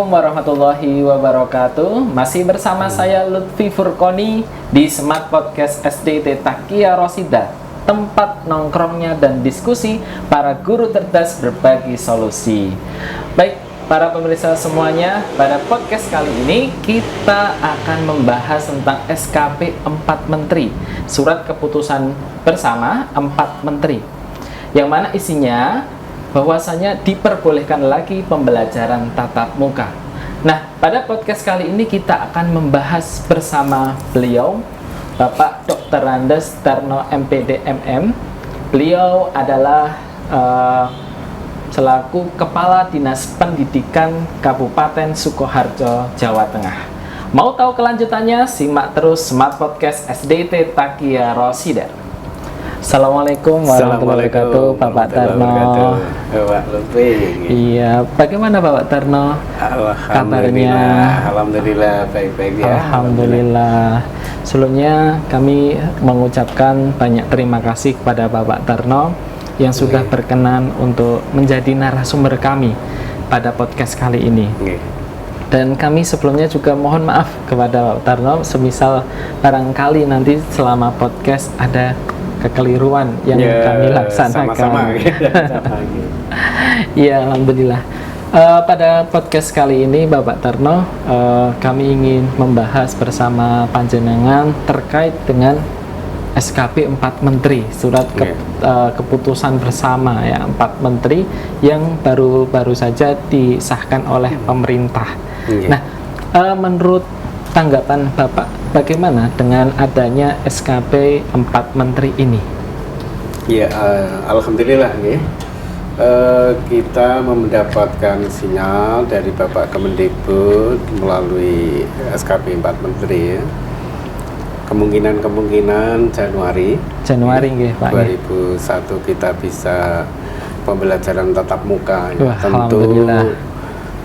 Assalamualaikum warahmatullahi wabarakatuh. Masih bersama saya Lutfi Furqoni di Smart Podcast SDT Taqiyah Rosidah, tempat nongkrongnya dan diskusi para guru cerdas berbagi solusi. Baik, para pemirsa semuanya, pada podcast kali ini kita akan membahas tentang SKP 4 Menteri, Surat Keputusan Bersama 4 Menteri, yang mana isinya bahwasanya diperbolehkan lagi pembelajaran tatap muka. Nah, pada podcast kali ini kita akan membahas bersama beliau, Bapak Dr. Andes Tarno MPD MM. Beliau adalah selaku Kepala Dinas Pendidikan Kabupaten Sukoharjo, Jawa Tengah. Mau tahu kelanjutannya? Simak terus Smart Podcast SDT Taqiyah Rosidah. Assalamualaikum warahmatullahi wabarakatuh, Bapak Tarno. Bapak Lutfi. Iya, bagaimana Bapak Tarno? Kabarnya? Alhamdulillah baik-baik ya. Alhamdulillah. Sebelumnya kami mengucapkan banyak terima kasih kepada Bapak Tarno yang sudah berkenan untuk menjadi narasumber kami pada podcast kali ini. Dan kami sebelumnya juga mohon maaf kepada Bapak Tarno, semisal barangkali nanti selama podcast ada kekeliruan yang kami laksanakan. Sama-sama. Ya, alhamdulillah. Pada podcast kali ini Bapak Tarno, kami ingin membahas bersama panjenengan terkait dengan SKP 4 Menteri, Surat Keputusan Bersama ya 4 Menteri yang baru saja disahkan oleh pemerintah. Nah, menurut tanggapan Bapak, bagaimana dengan adanya SKP 4 Menteri ini? Ya, alhamdulillah nih. Kita mendapatkan sinyal dari Bapak Kemendikbud melalui SKP 4 Menteri ya. Kemungkinan Januari nggih, Pak. 2001 kita bisa pembelajaran tatap muka ya. Wah, tentu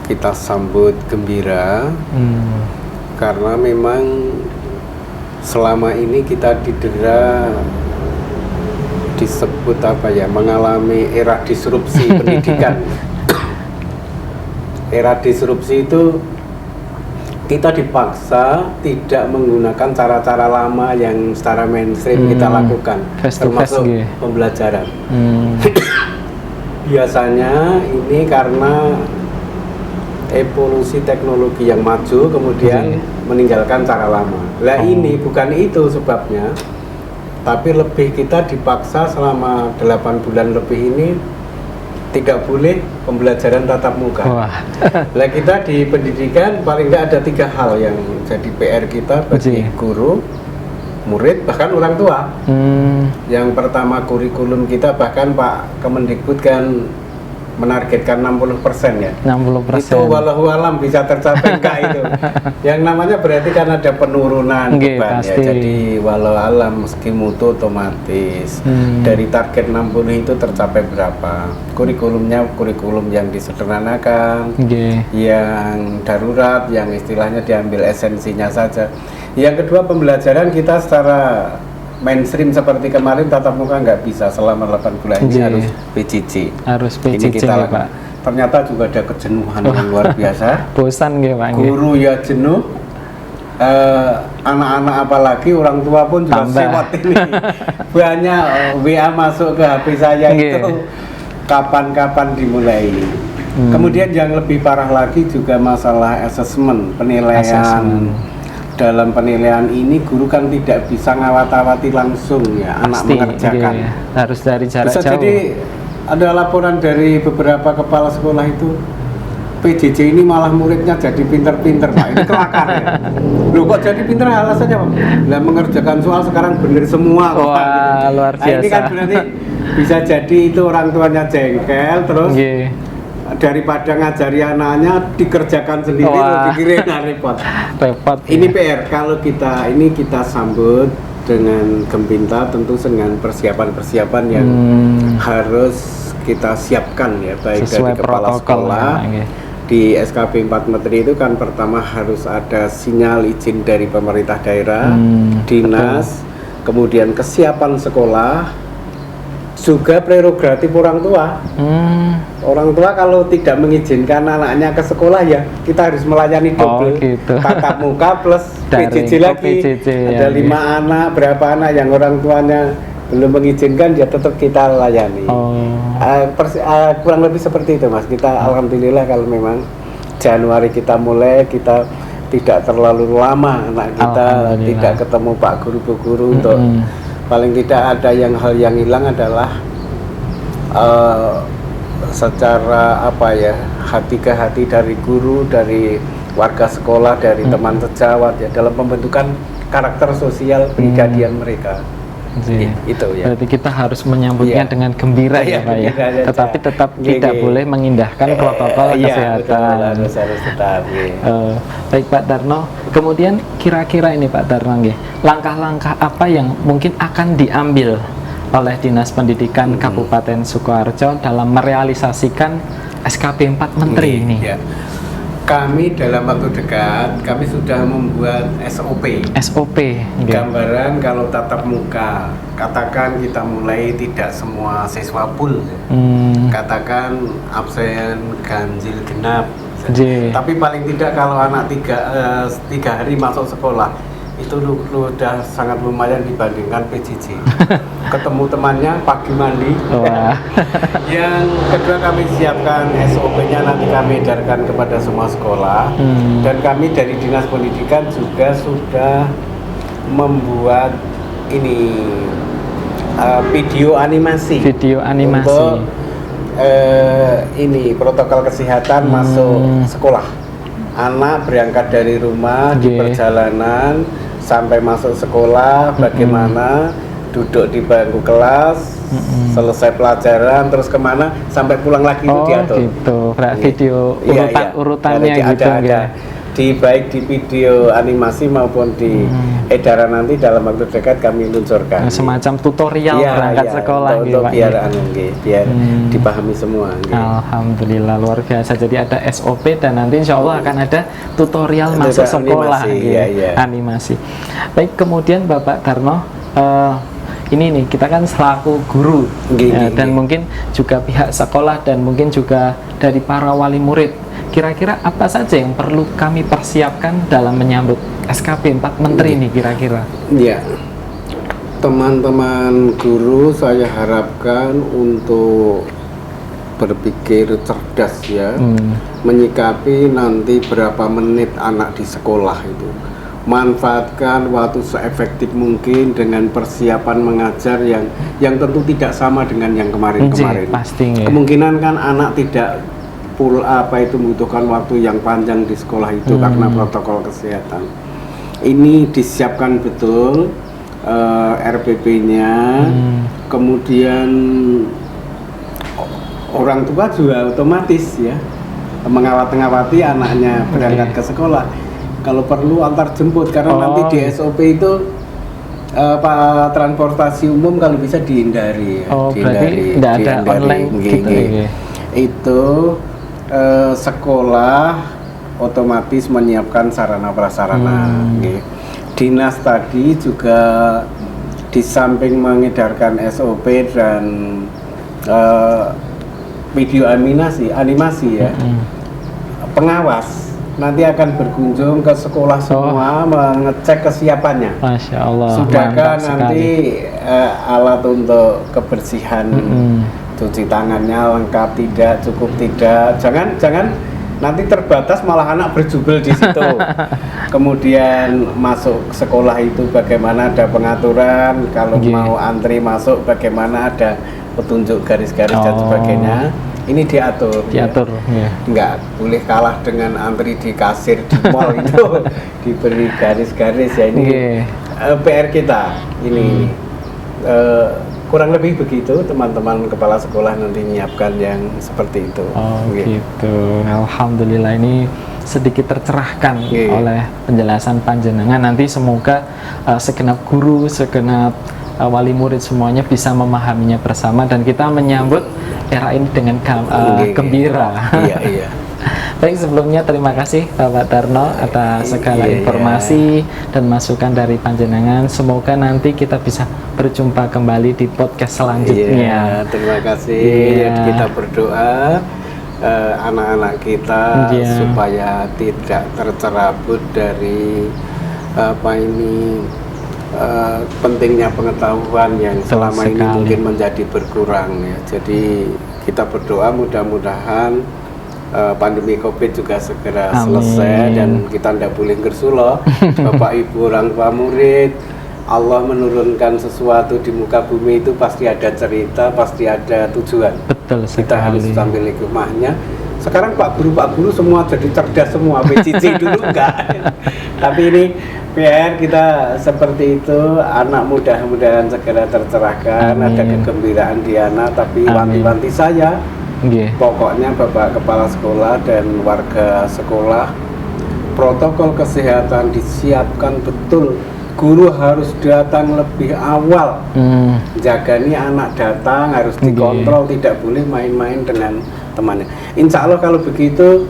kita sambut gembira. Karena memang selama ini kita didera disebut mengalami era disrupsi pendidikan. Era disrupsi itu kita dipaksa tidak menggunakan cara-cara lama yang secara mainstream kita lakukan, termasuk pembelajaran. Biasanya ini karena evolusi teknologi yang maju kemudian meninggalkan cara lama. Ini bukan itu sebabnya, tapi lebih kita dipaksa selama 8 bulan lebih ini tidak boleh pembelajaran tatap muka. Kita di pendidikan paling tidak ada 3 hal yang jadi PR kita bagi guru, murid, bahkan orang tua. Yang pertama, kurikulum kita, bahkan Pak Kemendikbud kan menargetkan 60% ya. 60%. Itu walau alam bisa tercapai enggak itu. Yang namanya berarti kan ada penurunan beban ya. Jadi walau alam meski mutu otomatis. Dari target 60 itu tercapai berapa? Kurikulumnya kurikulum yang disederhanakan, yang darurat, yang istilahnya diambil esensinya saja. Yang kedua, pembelajaran kita secara mainstream seperti kemarin tatap muka nggak bisa selama 8 bulan ini, harus PJJ. Ini kita Pak. Ternyata juga ada kejenuhan yang luar biasa. Bosan nggih Pak. Guru ya jenuh, anak-anak apalagi orang tua pun juga sewot ini. Banyak WA masuk ke HP saya itu kapan-kapan dimulai. Kemudian yang lebih parah lagi juga masalah asesmen, penilaian. Dalam penilaian ini guru kan tidak bisa ngawat-awati langsung ya anak mengerjakan. Harus dari jarak jauh. Jadi ada laporan dari beberapa kepala sekolah itu, PJJ ini malah muridnya jadi pinter-pinter Pak. Ini kelakar ya. Loh kok jadi pinter, alasannya Pak? Lah mengerjakan soal sekarang bener semua. Wah, gitu. Luar biasa. Ini kan berarti bisa jadi itu orang tuanya jengkel terus. Daripada ngajari anaknya dikerjakan sendiri, dikirim repot. Ini PR. Kalau kita sambut dengan gembira, tentu dengan persiapan-persiapan yang harus kita siapkan ya, baik sesuai dari kepala sekolah. Di SKP 4 Menteri itu kan pertama harus ada sinyal izin dari pemerintah daerah, dinas, kemudian kesiapan sekolah, juga prerogatif orang tua. Orang tua kalau tidak mengizinkan anaknya ke sekolah ya kita harus melayani double, gitu. tatap muka plus PJJ lagi. Ada 5 anak, berapa anak yang orang tuanya belum mengizinkan ya tetap kita layani. Kurang lebih seperti itu Mas. Kita alhamdulillah kalau memang Januari kita mulai, kita tidak terlalu lama anak kita tidak ketemu Pak Guru Bu Guru untuk paling tidak ada hal yang hilang adalah secara hati ke hati dari guru, dari warga sekolah, dari teman sejawat ya dalam pembentukan karakter sosial pribadian mereka. Itu ya. Berarti kita harus menyambutnya dengan gembira ya Pak ya. Tetapi tetap tidak boleh mengindahkan protokol kesehatan. Harus tetap. Baik Pak Darno. Kemudian kira-kira ini Pak Darno langkah-langkah apa yang mungkin akan diambil oleh Dinas Pendidikan Kabupaten Sukoharjo dalam merealisasikan SKP 4 Menteri ini? Ya. Kami dalam waktu dekat kami sudah membuat SOP. Gambaran kalau tatap muka, katakan kita mulai tidak semua siswa full. Katakan absen, ganjil genap. Tapi paling tidak kalau anak 3 hari masuk sekolah itu udah sangat lumayan dibandingkan PJJ. Ketemu temannya pagi mandi. Yang kedua kami siapkan SOP-nya, nanti kami edarkan kepada semua sekolah. Dan kami dari Dinas Pendidikan juga sudah membuat ini video animasi untuk ini protokol kesehatan masuk sekolah. Anak berangkat dari rumah di perjalanan sampai masuk sekolah, bagaimana duduk di bangku kelas, selesai pelajaran terus kemana sampai pulang lagi itu diatur. Gitu. Video urutannya gitu ada. Baik di video animasi maupun di edaran nanti dalam waktu dekat kami luncurkan. Semacam tutorial berangkat sekolah untuk biar dipahami semua. Alhamdulillah luar biasa. Jadi ada SOP dan nanti insya Allah akan ada tutorial masuk sekolah animasi. Baik, kemudian Bapak Darno, ini nih kita kan selaku guru dan mungkin juga pihak sekolah dan mungkin juga dari para wali murid. Kira-kira apa saja yang perlu kami persiapkan dalam menyambut SKP 4 Menteri ini kira-kira? Ya, teman-teman guru saya harapkan untuk berpikir cerdas ya, menyikapi nanti berapa menit anak di sekolah itu. Manfaatkan waktu seefektif mungkin dengan persiapan mengajar yang tentu tidak sama dengan yang kemarin-kemarin. Kemungkinan kan anak tidak membutuhkan waktu yang panjang di sekolah itu karena protokol kesehatan. Ini disiapkan betul RPP-nya, kemudian orang tua juga otomatis ya mengawati anaknya berangkat ke sekolah. Kalau perlu antar jemput karena nanti di SOP itu transportasi umum kalau bisa dihindari. Berarti tidak ada online gitu ya? Itu sekolah otomatis menyiapkan sarana prasarana. Dinas tadi juga di samping mengedarkan SOP dan video animasi ya, pengawas nanti akan berkunjung ke sekolah semua mengecek kesiapannya. Masya Allah. Sudahkah nanti alat untuk kebersihan cuci tangannya lengkap tidak, cukup tidak, jangan nanti terbatas malah anak berjubel di situ. Kemudian masuk sekolah itu bagaimana ada pengaturan, kalau mau antri masuk bagaimana ada petunjuk garis-garis dan sebagainya. Ini diatur ya. Nggak boleh kalah dengan antri di kasir di mall itu diberi garis-garis ya. Ini PR kita ini. Kurang lebih begitu teman-teman kepala sekolah nanti menyiapkan yang seperti itu. Gitu. Alhamdulillah ini sedikit tercerahkan oleh penjelasan panjenengan. Nanti semoga segenap guru, segenap wali murid semuanya bisa memahaminya bersama dan kita menyambut era ini dengan gembira. Baik, sebelumnya terima kasih Bapak Tarno atas segala Iya. informasi dan masukan dari panjenengan. Semoga nanti kita bisa berjumpa kembali di podcast selanjutnya. Iya, terima kasih. Iya. Kita berdoa anak-anak kita Iya. supaya tidak tercerabut dari pentingnya pengetahuan yang Betul selama ini sekali. mungkin menjadi berkurang ya. Jadi kita berdoa mudah-mudahan pandemi Covid juga segera Amin. selesai dan kita tidak boleh gersuloh. Bapak Ibu orang tua murid, Allah menurunkan sesuatu di muka bumi itu pasti ada cerita, pasti ada tujuan. Betul Kita harus sekali. sambil hikmahnya. Sekarang Pak Guru semua jadi cerdas semua, PCC dulu enggak. Tapi ini biar kita seperti itu, anak mudah-mudahan segera tercerahkan, Amin. ada kegembiraan di anak, tapi Amin. wanti-wanti saya, Nggih. pokoknya Bapak Kepala Sekolah dan warga sekolah, protokol kesehatan disiapkan betul. Guru harus datang lebih awal. Jaga nih anak datang harus Nggih. dikontrol, tidak boleh main-main dengan temannya. Insya Allah kalau begitu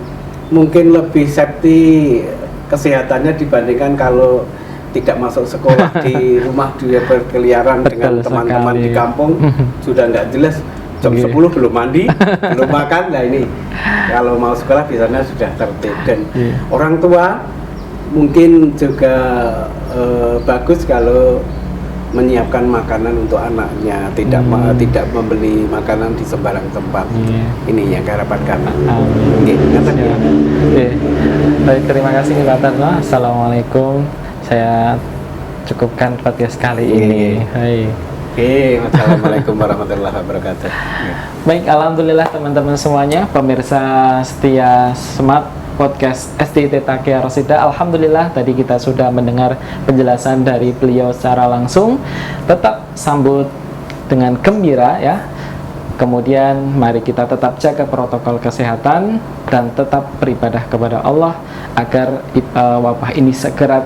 mungkin lebih safety kesehatannya dibandingkan kalau tidak masuk sekolah di rumah dia berkeliaran dengan Betul teman-teman sekali. di kampung sudah nggak jelas. Jam Nggih. 10 belum mandi, belum makan. Nah ini kalau mau sekolah biasanya sudah tertib dan Iya. orang tua mungkin juga bagus kalau menyiapkan makanan untuk anaknya, tidak membeli makanan di sembarang tempat. Iya. Ini yang harapan kami. Amin. Oke, ngaten ya. Oke. Baik, terima kasih Pak Tarno. Assalamualaikum. Saya cukupkan podcast kali ini. Hai. Oke, wassalamualaikum warahmatullahi wabarakatuh. Baik, alhamdulillah teman-teman semuanya, pemirsa setia Smart Podcast SDIT Taqiyah Rosidah. Alhamdulillah tadi kita sudah mendengar penjelasan dari beliau secara langsung. Tetap sambut dengan gembira ya. Kemudian mari kita tetap jaga protokol kesehatan dan tetap beribadah kepada Allah agar wabah ini segera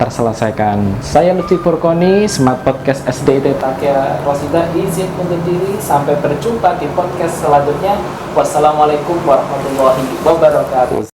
terselesaikan. Saya Lutfi Furqoni, Smart Podcast SDIT Taqiyah Rosidah izin undur diri. Sampai berjumpa di podcast selanjutnya. Wassalamualaikum warahmatullahi wabarakatuh.